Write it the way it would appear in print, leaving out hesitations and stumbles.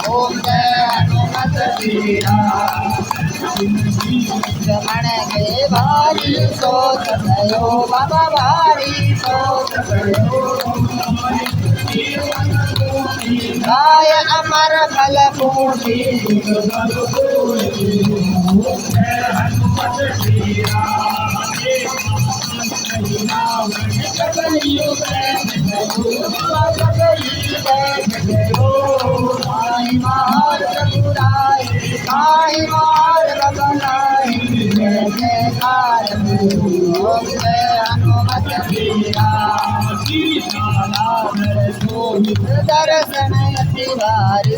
ओम जय हनुमत वीरा रमण के भारी सोच भयो बाबा भारी सोच भयो गाय अमर फल पूषी दर्शन अति भारी